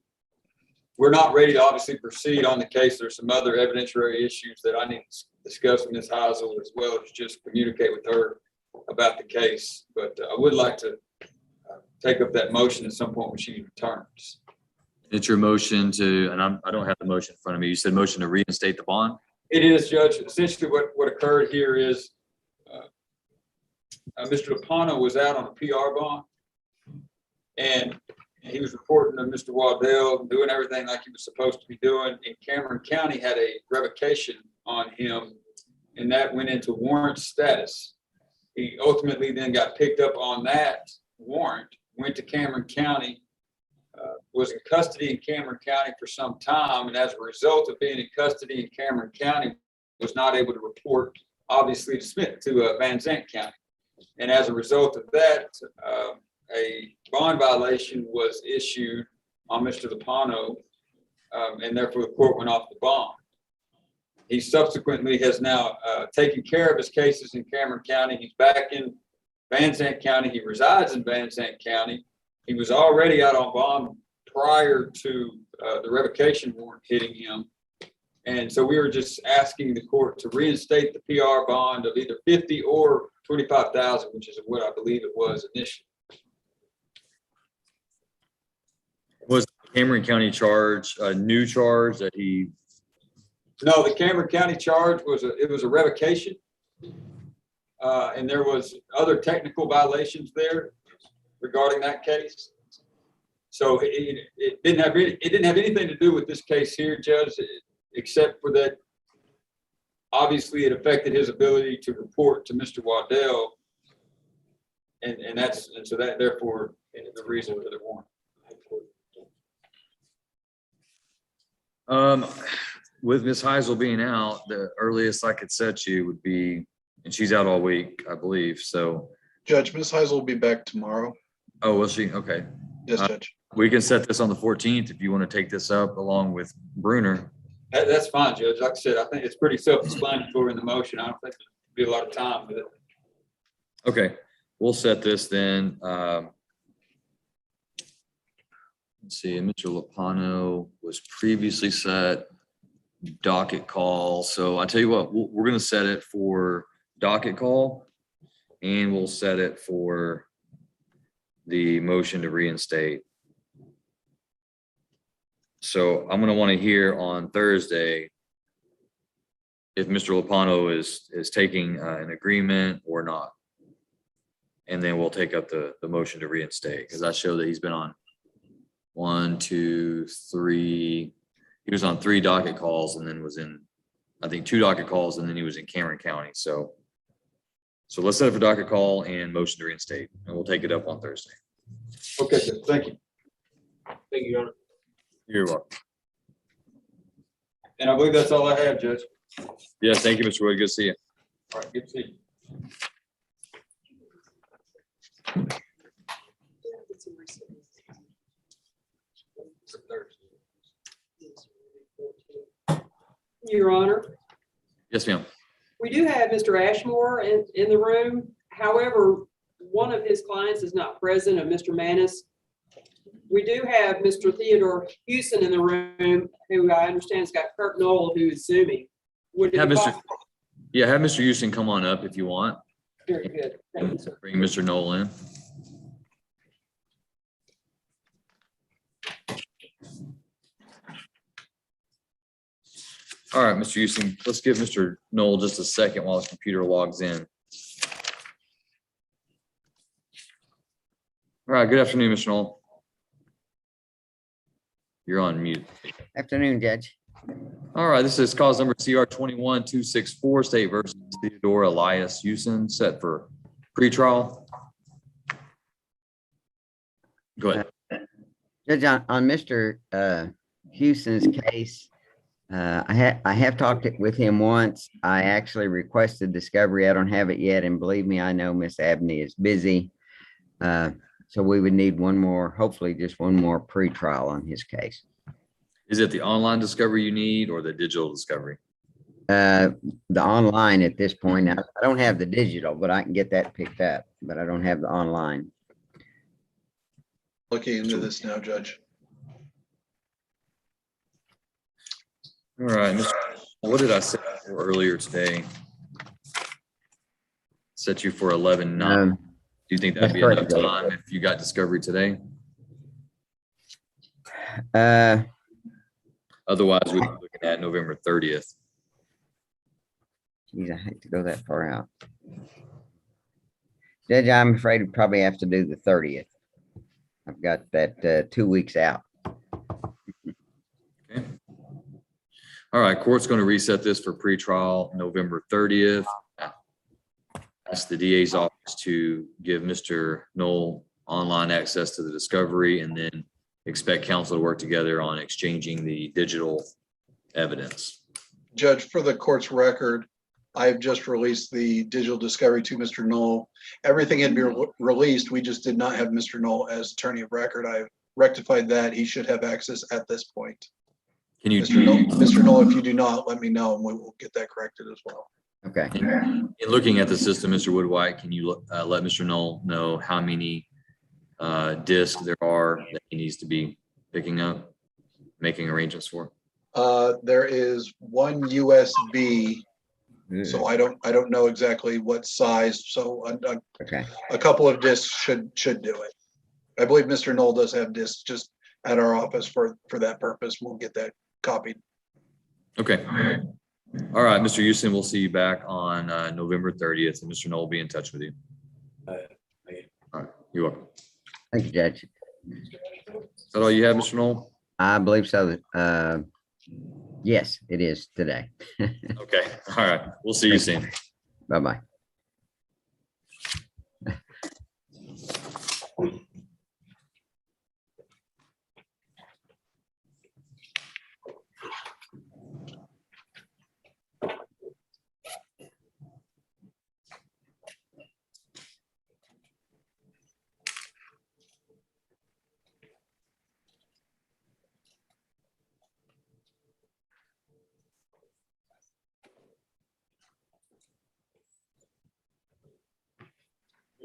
We're not ready to obviously proceed on the case. There's some other evidentiary issues that I need to discuss with Ms. Heisel, as well as just communicate with her about the case. But I would like to take up that motion at some point when she returns. It's your motion to, and I don't have the motion in front of me. You said motion to reinstate the bond? It is, Judge. Essentially what occurred here is Mr. Lopano was out on a PR bond, and he was reporting to Mr. Waddell, doing everything like he was supposed to be doing. And Cameron County had a revocation on him, and that went into warrant status. He ultimately then got picked up on that warrant, went to Cameron County, was in custody in Cameron County for some time, and as a result of being in custody in Cameron County, was not able to report, obviously, to Smith, to Van Zandt County. And as a result of that, a bond violation was issued on Mr. Lopano, and therefore the court went off the bond. He subsequently has now taken care of his cases in Cameron County. He's back in Van Zandt County. He resides in Van Zandt County. He was already out on bond prior to the revocation warrant hitting him. And so we were just asking the court to reinstate the PR bond of either 50 or 25,000, which is what I believe it was initially. Was the Cameron County charge a new charge that he? No, the Cameron County charge was a revocation. And there was other technical violations there regarding that case. So it didn't have anything to do with this case here, Judge, except for that. Obviously, it affected his ability to report to Mr. Waddell, and so that therefore the reason for the warrant. with Ms. Heisel being out, the earliest I could set you would be, and she's out all week, I believe, so. Judge, Ms. Heisel will be back tomorrow. Oh, will she? Okay. Yes, Judge. We can set this on the 14th if you want to take this up along with Bruner. That's fine, Judge. Like I said, I think it's pretty self-explanatory in the motion. I don't think there'll be a lot of time with it. Okay, we'll set this then. Let's see, Mr. Lapano was previously set docket call. So I tell you what, we're going to set it for docket call and we'll set it for the motion to reinstate. So I'm going to want to hear on Thursday if Mr. Lapano is taking an agreement or not. And then we'll take up the motion to reinstate, because I show that he's been on 1, 2, 3. He was on 3 docket calls and then was in, I think, 2 docket calls, and then he was in Cameron County. So let's set it for docket call and motion to reinstate, and we'll take it up on Thursday. Okay, Judge. Thank you. Thank you, Your Honor. You're welcome. And I believe that's all I have, Judge. Yes, thank you, Mr. Wood. Good to see you. All right, good to see you. Your Honor, Yes, ma'am. we do have Mr. Ashmore in the room. However, one of his clients is not present, of Mr. Manis. We do have Mr. Theodore Houston in the room, who I understand has got Kurt Knoll, who is Zooming. Would it Have be Mr. possible- Yeah, have Mr. Houston come on up if you want. Very good. Thank you, sir. Bring Mr. Knoll in. All right, Mr. Houston, let's give Mr. Knoll just a second while his computer logs in. All right, good afternoon, Mr. Knoll. You're on mute. Afternoon, Judge. All right, this is cause number CR 21-264, State versus Theodore Elias Houston, set for pretrial. Go ahead. Judge, on Mr. Houston's case, I have talked with him once. I actually requested discovery. I don't have it yet, and believe me, I know Miss Abney is busy. So we would need one more, hopefully just one more pretrial on his case. Is it the online discovery you need or the digital discovery? The online at this point, I don't have the digital, but I can get that picked up, but I don't have the online. Looking into this now, Judge. All right, Mr. What did I set for earlier today? Set you for 11/9. Do you think that'd that's be enough correct, Judge. time if you got discovery today? Otherwise, we'd be looking at November 30th. Geez, I hate to go that far out. Judge, I'm afraid we probably have to do the 30th. I've got that 2 weeks out. Okay. All right, court's going to reset this for pretrial November 30th. Ask the DA's office to give Mr. Knoll online access to the discovery, and then expect counsel to work together on exchanging the digital evidence. Judge, for the court's record, I've just released the digital discovery to Mr. Knoll. Everything had been released. We just did not have Mr. Knoll as attorney of record. I've rectified that. He should have access at this point. Can you, Mr. Knoll, if you do not, let me know and we will get that corrected as well. Okay. in looking at the system, Mr. Woodwhite, can you let Mr. Knoll know how many discs there are that he needs to be picking up, making arrangements for? There is one USB, so I don't know exactly what size. So Okay. a couple of discs should do it. I believe Mr. Knoll does have discs just at our office for that purpose. We'll get that copied. Okay. All right, Mr. Houston, we'll see you back on November 30th, and Mr. Knoll will be in touch with you. All right, you're welcome. Thank you, Judge. Is that all you have, Mr. Knoll? I believe so. Yes, it is today. Okay, all right, we'll see you soon. Bye-bye.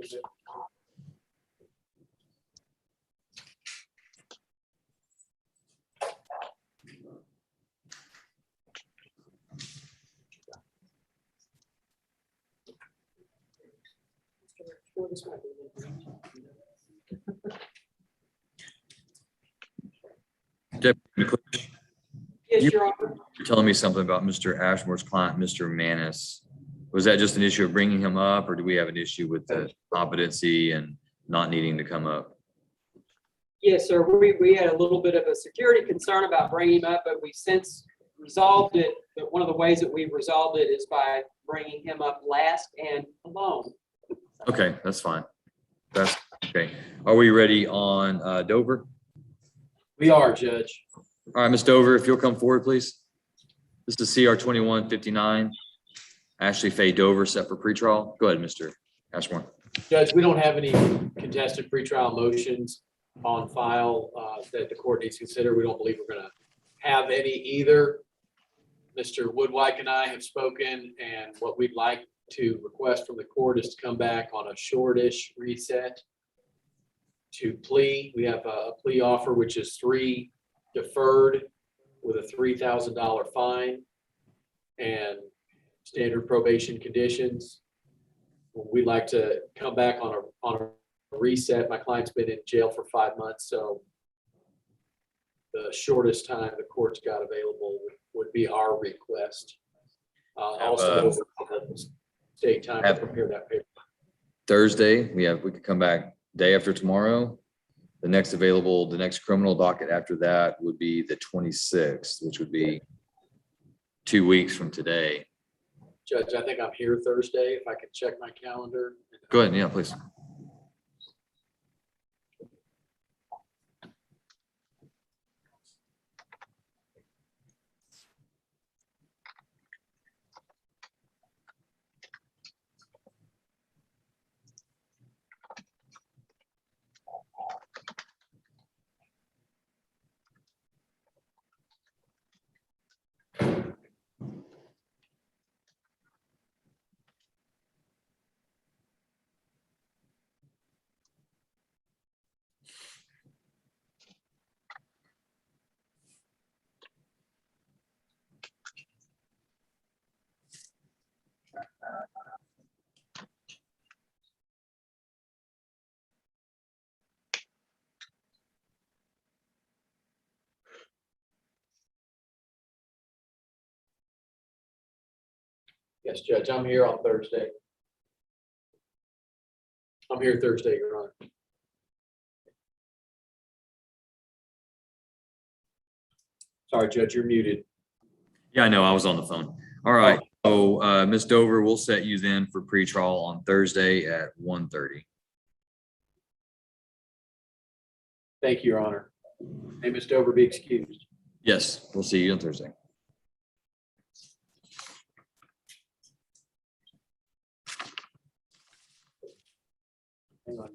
Yes, Your Honor. You're telling me something about Mr. Ashmore's client, Mr. Manis. Was that just an issue of bringing him up, or do we have an issue with the competency and not needing to come up? Yes, sir. We had a little bit of a security concern about bringing him up, but we've since resolved it. But one of the ways that we've resolved it is by bringing him up last and alone. Okay, that's fine. That's okay. Are we ready on Dover? We are, Judge. All right, Ms. Dover, if you'll come forward, please. This is CR 2159. Ashley Faye Dover set for pretrial. Go ahead, Mr. Ashmore. Judge, we don't have any contested pretrial motions on file that the court needs to consider. We don't believe we're gonna have any either. Mr. Woodwike and I have spoken, and what we'd like to request from the court is to come back on a shortish reset to plea. We have a plea offer, which is 3 deferred with a $3,000 fine and standard probation conditions. We'd like to come back on a reset. My client's been in jail for 5 months, so the shortest time the court's got available would be our request. Also, state time to prepare that paper. Thursday, we could come back day after tomorrow. The next criminal docket after that would be the 26th, which would be 2 weeks from today. Judge, I think I'm here Thursday, if I could check my calendar. Go ahead, yeah, please. Yes, Judge, I'm here on Thursday. I'm here Thursday, Your Honor. Sorry, Judge, you're muted. Yeah, I know, I was on the phone. All right, so Ms. Dover, we'll set you then for pretrial on Thursday at 1:30. Thank you, Your Honor. Hey, Ms. Dover, be excused. Yes, we'll see you on Thursday. Hang on.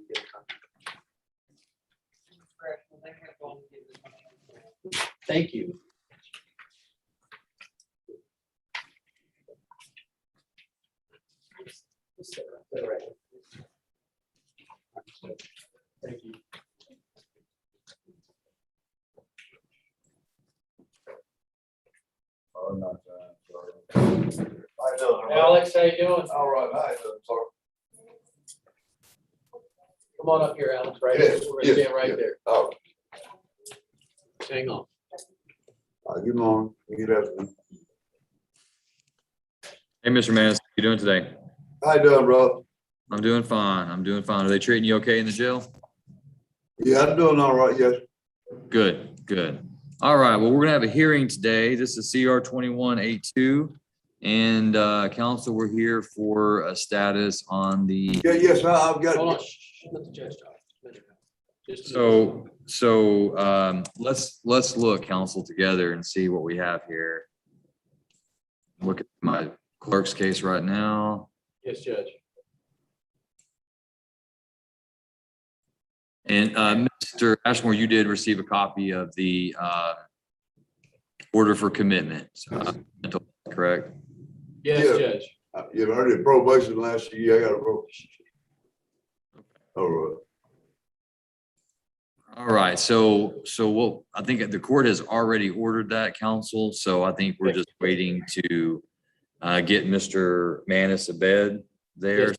Thank you. Thank you. Alex, how you doing? All right, hi, sorry. Come on up here, Alex, right? Yes, We're gonna yes, stand right yes. there. Oh, Hang on. good morning. Good afternoon. Hey, Mr. Manis, how you doing today? How you doing, bro? I'm doing fine. I'm doing fine. Are they treating you okay in the jail? Yeah, I'm doing all right, yes. Good, good. All right, well, we're gonna have a hearing today. This is CR 2182. And council, we're here for a status on the, Yeah, yes, I've got. Hold on. Shh, let the judge talk. Just a minute. let's look, council, together and see what we have here. Look at my clerk's case right now. Yes, Judge. And Mr. Ashmore, you did receive a copy of the order for commitment, correct? Yes, Yeah. Judge. You heard it probation last year. I got a probation. All right. All right, so what, I think the court has already ordered that, counsel, so I think we're just waiting to get Mr. Manis a bed there.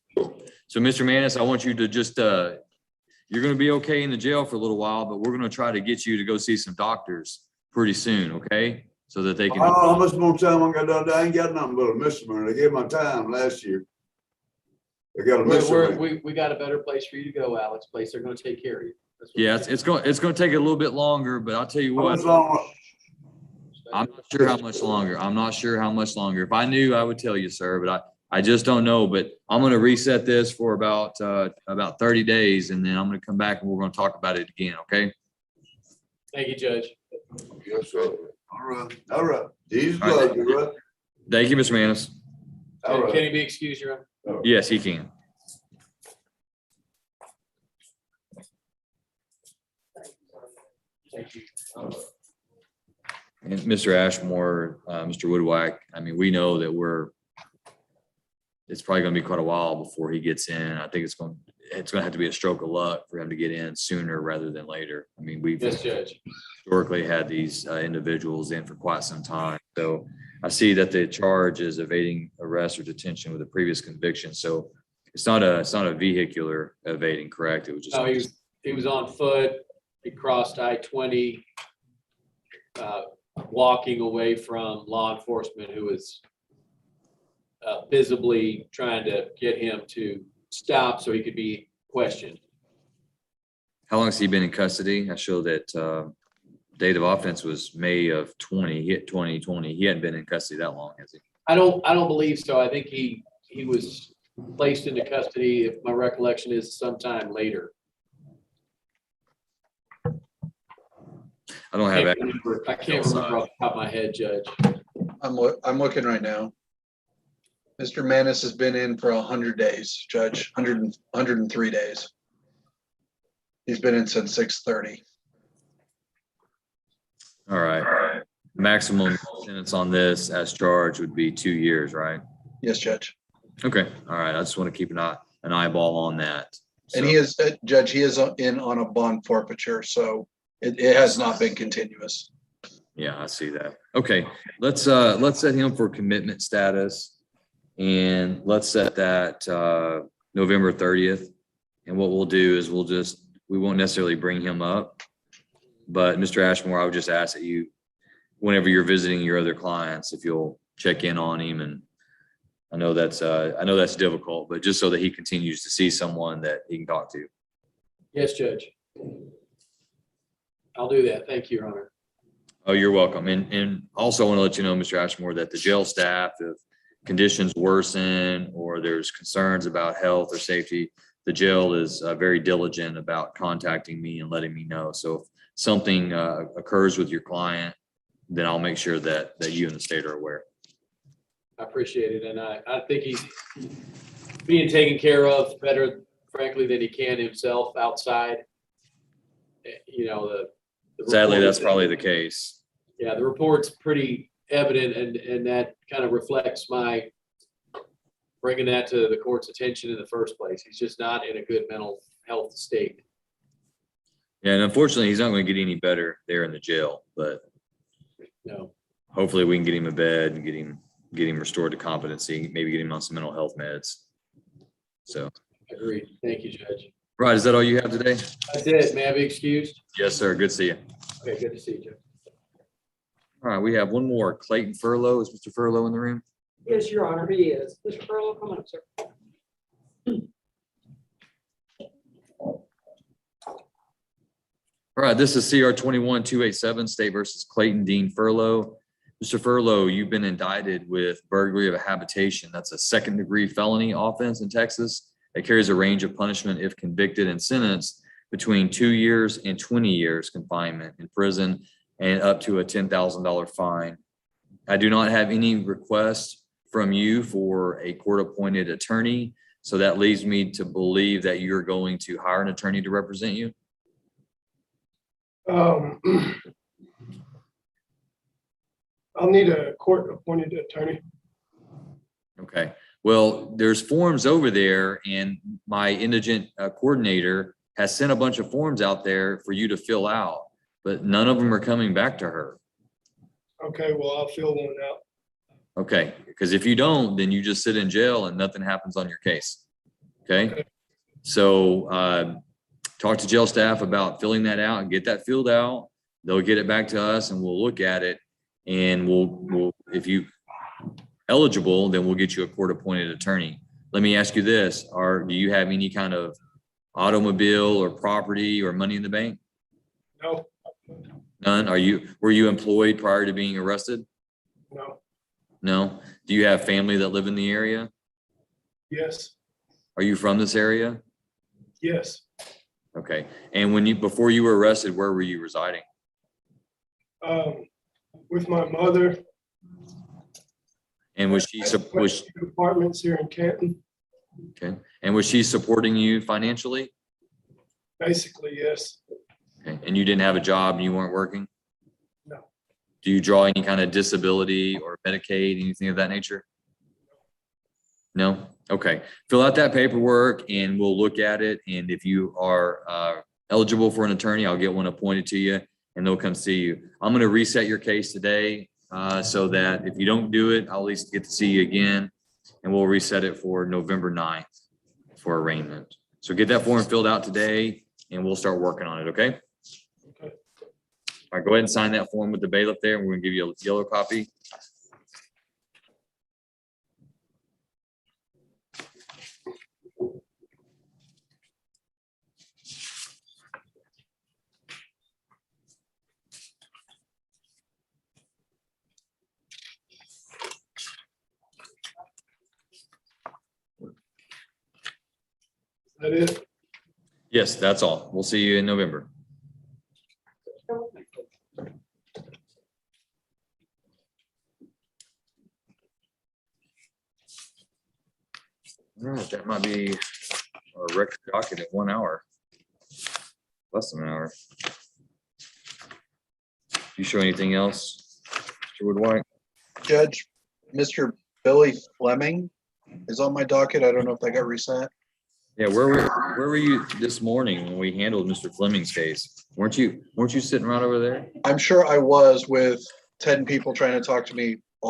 So Mr. Manis, I want you to just, you're gonna be okay in the jail for a little while, but we're gonna try to get you to go see some doctors pretty soon, okay? So that they can. How much more time I got done? I ain't got nothing but a misdemeanor. They gave my time last year. They got a misdemeanor. We got a better place for you to go, Alex, place they're gonna take care of you. That's what Yeah, we it's gonna take a little bit longer, but I'll tell you How what. much longer? I'm not sure how much longer. I'm not sure how much longer. If I knew, I would tell you, sir, but I just don't know. But I'm gonna reset this for about 30 days, and then I'm gonna come back and we're gonna talk about it again, okay? Thank you, Judge. Yes, sir. All right, all right. Jesus, All right. love you, right? Thank you, Mr. Manis. All Can right. he be excused, Your Honor? Yes, he can. Thank you. And Mr. Ashmore, Mr. Woodwhack, I mean, we know that it's probably gonna be quite a while before he gets in. I think it's gonna have to be a stroke of luck for him to get in sooner rather than later. I mean, we've Yes, Judge. historically had these individuals in for quite some time. So I see that the charge is evading arrest or detention with a previous conviction. So it's not a vehicular evading, correct? It was just. No, he was on foot. He crossed I-20, walking away from law enforcement who was visibly trying to get him to stop so he could be questioned. How long has he been in custody? I show that date of offense was May of 20. He hit 2020. He hadn't been in custody that long, has he? I don't believe so. I think he was placed into custody, if my recollection is, sometime later. I don't have. I can't remember off the top of my head, Judge. I'm looking right now. Mr. Manis has been in for 100 days, Judge, 103 days. He's been in since 6:30. All right. Maximum sentence on this as charged would be 2 years, right? Yes, Judge. Okay. All right. I just want to keep an eyeball on that. And he is, Judge, he is in on a bond forfeiture, so it has not been continuous. Yeah, I see that. Okay, let's set him for commitment status. And let's set that November 30th. And what we'll do is we won't necessarily bring him up. But Mr. Ashmore, I would just ask that you, whenever you're visiting your other clients, if you'll check in on him. And I know that's difficult, but just so that he continues to see someone that he can talk to. Yes, Judge. I'll do that. Thank you, Your Honor. Oh, you're welcome. And also I want to let you know, Mr. Ashmore, that the jail staff, if conditions worsen or there's concerns about health or safety, the jail is very diligent about contacting me and letting me know. So if something occurs with your client, then I'll make sure that you and the state are aware. I appreciate it. And I think he's being taken care of better, frankly, than he can himself outside. You know, the Sadly, report- that's probably the case. Yeah, the report's pretty evident, and that kind of reflects my bringing that to the court's attention in the first place. He's just not in a good mental health state. Yeah, and unfortunately, he's not going to get any better there in the jail, but No, hopefully we can get him a bed and get him restored to competency, maybe get him on some mental health meds. So, agreed. Thank you, Judge. right, is that all you have today? That's it. May I be excused? Yes, sir. Good to see you. Okay, good to see you, Judge. All right, we have one more. Clayton Furlow. Is Mr. Furlow in the room? Yes, Your Honor, he is. Mr. Furlow, come on up, sir. All right, this is CR 21-287, State versus Clayton Dean Furlow. Mr. Furlow, you've been indicted with burglary of a habitation. That's a second-degree felony offense in Texas. It carries a range of punishment if convicted and sentenced between 2 years and 20 years confinement in prison and up to a $10,000 fine. I do not have any requests from you for a court-appointed attorney, so that leads me to believe that you're going to hire an attorney to represent you. I'll need a court-appointed attorney. Okay, Well, there's forms over there and my indigent coordinator has sent a bunch of forms out there for you to fill out, but none of them are coming back to her. Okay, well, I'll fill one out. Okay, because if you don't, then you just sit in jail and nothing happens on your case. Okay? Okay. So talk to jail staff about filling that out and get that filled out. They'll get it back to us and we'll look at it. And we'll if you eligible, then we'll get you a court-appointed attorney. Let me ask you this, do you have any kind of automobile or property or money in the bank? No, None? Were you employed prior to being arrested? no, No? Do you have family that live in the area? yes, Are you from this area? yes. Okay. And before you were arrested, where were you residing? With my mother. And was she, Apartments here in Canton, okay. And was she supporting you financially? basically, yes. Okay. And you didn't have a job and you weren't working? No. Do you draw any kind of disability or Medicaid, anything of that nature? No? Okay. Fill out that paperwork and we'll look at it. And if you are eligible for an attorney, I'll get one appointed to you and they'll come see you. I'm going to reset your case today so that if you don't do it, I'll at least get to see you again and we'll reset it for November 9th for arraignment. So get that form filled out today and we'll start working on it. Okay. Okay. All right, go ahead and sign that form with the bailiff there. And we're gonna give you a yellow copy. Is that it? Yes, that's all. We'll see you in November. All right, that might be a record docket at 1 hour. Less than an hour. Do you show anything else, Mr. Woodwhite? Judge, Mr. Billy Fleming is on my docket. I don't know if that got resent. Yeah, where were you this morning when we handled Mr. Fleming's case? Weren't you sitting right over there? I'm sure I was with 10 people trying to talk to me